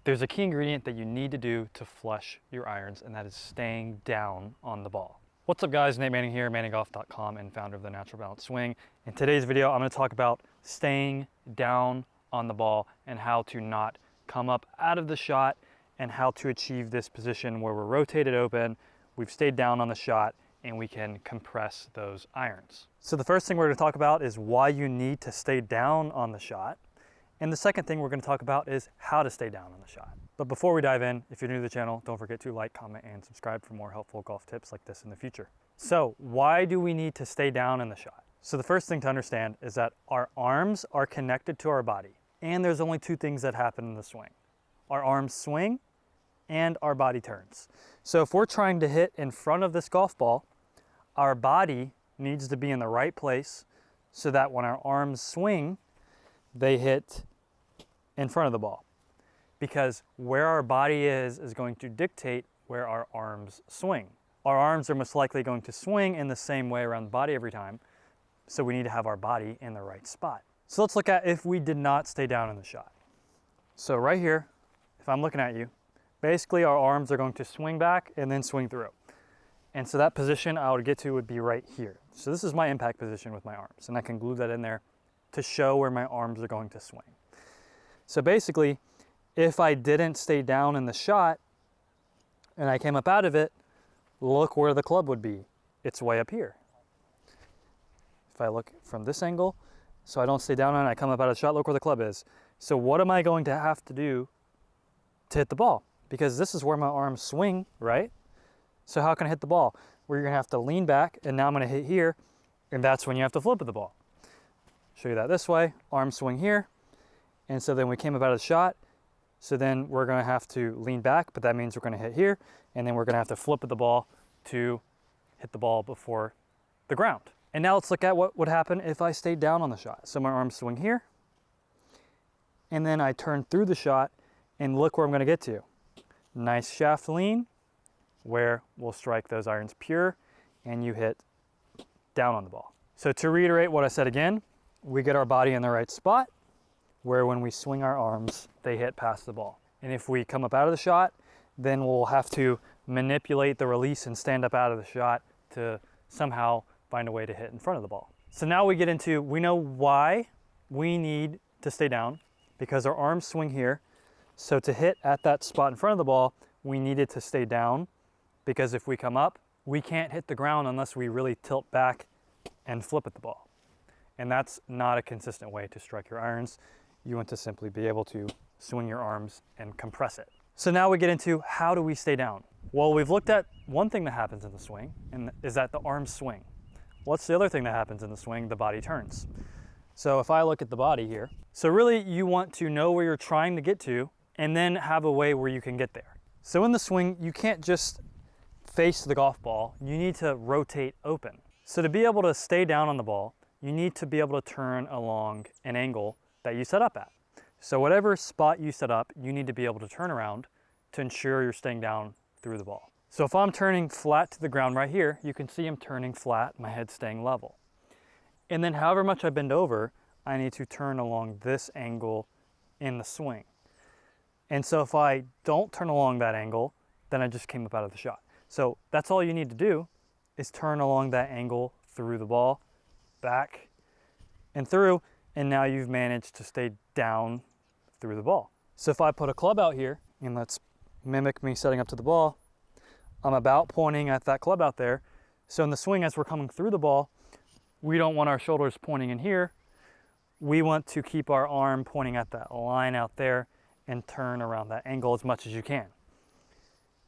There's a key ingredient that you need to do to flush your irons, and that is staying down on the ball. What's up guys, Nate Manning here, ManningGolf.com and founder of the Natural Balance Swing. In today's video, I'm going to talk about staying down on the ball and how to not come up out of the shot and how to achieve this position where we're rotated open, we've stayed down on the shot, and we can compress those irons. So the first thing we're going to talk about is why you need to stay down on the shot. And the second thing we're going to talk about is how to stay down on the shot. But before we dive in, if you're new to the channel, don't forget to like, comment, and subscribe for more helpful golf tips like this in the future. So why do we need to stay down in the shot? So the first thing to understand is that our arms are connected to our body. And there's only two things that happen in the swing. Our arms swing and our body turns. So if we're trying to hit in front of this golf ball, our body needs to be in the right place so that when our arms swing, they hit in front of the ball, because where our body is going to dictate where our arms swing. Our arms are most likely going to swing in the same way around the body every time, so we need to have our body in the right spot. So let's look at if we did not stay down in the shot. So right here, if I'm looking at you, basically our arms are going to swing back and then swing through. And so that position I would get to would be right here. So this is my impact position with my arms, and I can glue that in there to show where my arms are going to swing. So basically, if I didn't stay down in the shot and I came up out of it, look where the club would be. It's way up here. If I look from this angle, so I don't stay down and I come up out of the shot, look where the club is. So what am I going to have to do to hit the ball? Because this is where my arms swing, right? So how can I hit the ball? Well, you're gonna have to lean back, and now I'm gonna hit here, and that's when you have to flip at the ball. Show you that this way, arm swing here. And so then we came up out of the shot. So then we're gonna have to lean back, but that means we're gonna hit here. And then we're gonna have to flip at the ball to hit the ball before the ground. And now let's look at what would happen if I stayed down on the shot. So my arms swing here. And then I turn through the shot, and look where I'm gonna get to. Nice shaft lean, where we'll strike those irons pure, and you hit down on the ball. So to reiterate what I said again, we get our body in the right spot where when we swing our arms, they hit past the ball. And if we come up out of the shot, then we'll have to manipulate the release and stand up out of the shot to somehow find a way to hit in front of the ball. So now we get into, we know why we need to stay down, because our arms swing here. So to hit at that spot in front of the ball, we needed to stay down, because if we come up, we can't hit the ground unless we really tilt back and flip at the ball. And that's not a consistent way to strike your irons. You want to simply be able to swing your arms and compress it. So now we get into how do we stay down? Well, we've looked at one thing that happens in the swing, and is that the arms swing. What's the other thing that happens in the swing? The body turns. So if I look at the body here, so really you want to know where you're trying to get to and then have a way where you can get there. So in the swing, you can't just face the golf ball, you need to rotate open. So to be able to stay down on the ball, you need to be able to turn along an angle that you set up at. So whatever spot you set up, you need to be able to turn around to ensure you're staying down through the ball. So if I'm turning flat to the ground right here, you can see I'm turning flat, my head's staying level. And then however much I bend over, I need to turn along this angle in the swing. And so if I don't turn along that angle, then I just came up out of the shot. So that's all you need to do is turn along that angle through the ball, back and through, and now you've managed to stay down through the ball. So if I put a club out here, and let's mimic me setting up to the ball, I'm about pointing at that club out there. So in the swing, as we're coming through the ball, we don't want our shoulders pointing in here. We want to keep our arm pointing at that line out there and turn around that angle as much as you can.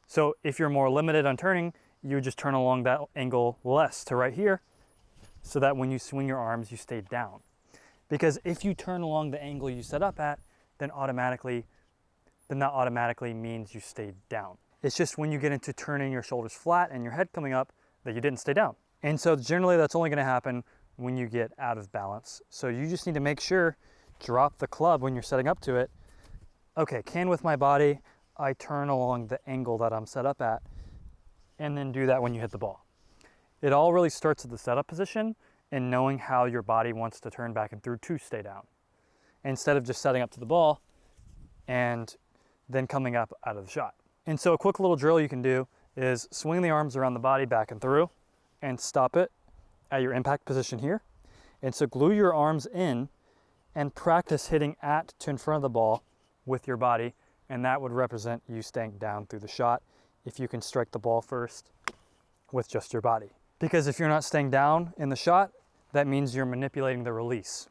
So if you're more limited on turning, you just turn along that angle less to right here, so that when you swing your arms, you stay down. Because if you turn along the angle you set up at, then that automatically means you stayed down. It's just when you get into turning your shoulders flat and your head coming up that you didn't stay down. And so generally that's only gonna happen when you get out of balance. So you just need to make sure, drop the club when you're setting up to it. Okay, can with my body, I turn along the angle that I'm set up at, and then do that when you hit the ball. It all really starts at the setup position and knowing how your body wants to turn back and through to stay down. Instead of just setting up to the ball and than coming up out of the shot. And so a quick little drill you can do is swing the arms around the body back and through and stop it at your impact position here. And so glue your arms in and practice hitting at to in front of the ball with your body, and that would represent you staying down through the shot if you can strike the ball first with just your body. Because if you're not staying down in the shot, that means you're manipulating the release.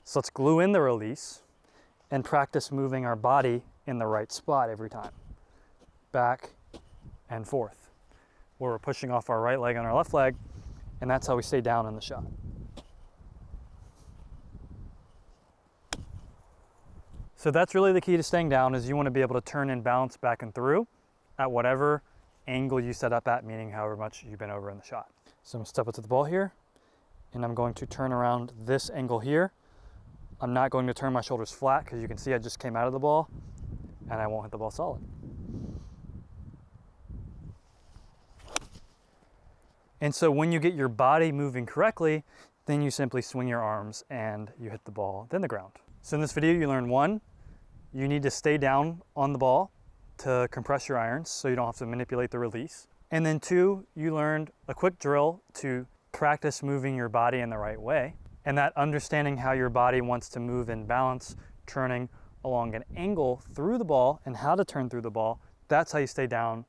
So let's glue in the release and practice moving our body in the right spot every time. Back and forth, where we're pushing off our right leg on our left leg, and that's how we stay down in the shot. So that's really the key to staying down, is you want to be able to turn and bounce back and through at whatever angle you set up at, meaning however much you've been over in the shot. So I'm going to step up to the ball here, and I'm going to turn around this angle here. I'm not going to turn my shoulders flat because you can see I just came out of the ball and I won't hit the ball solid. And so when you get your body moving correctly, then you simply swing your arms and you hit the ball, then the ground. So in this video you learned 1, you need to stay down on the ball to compress your irons so you don't have to manipulate the release. And then 2, you learned a quick drill to practice moving your body in the right way. And that understanding how your body wants to move in balance, turning along an angle through the ball and how to turn through the ball, that's how you stay down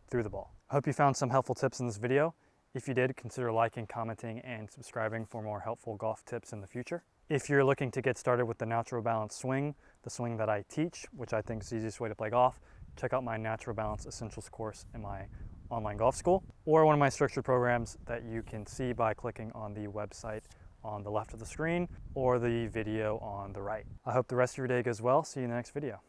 through the ball. I hope you found some helpful tips in this video. If you did, consider liking, commenting, and subscribing for more helpful golf tips in the future. If you're looking to get started with the natural balance swing, the swing that I teach, which I think is the easiest way to play golf, check out my Natural Balance Essentials course in my online golf school, or one of my structured programs that you can see by clicking on the website on the left of the screen or the video on the right. I hope the rest of your day goes well. See you in the next video.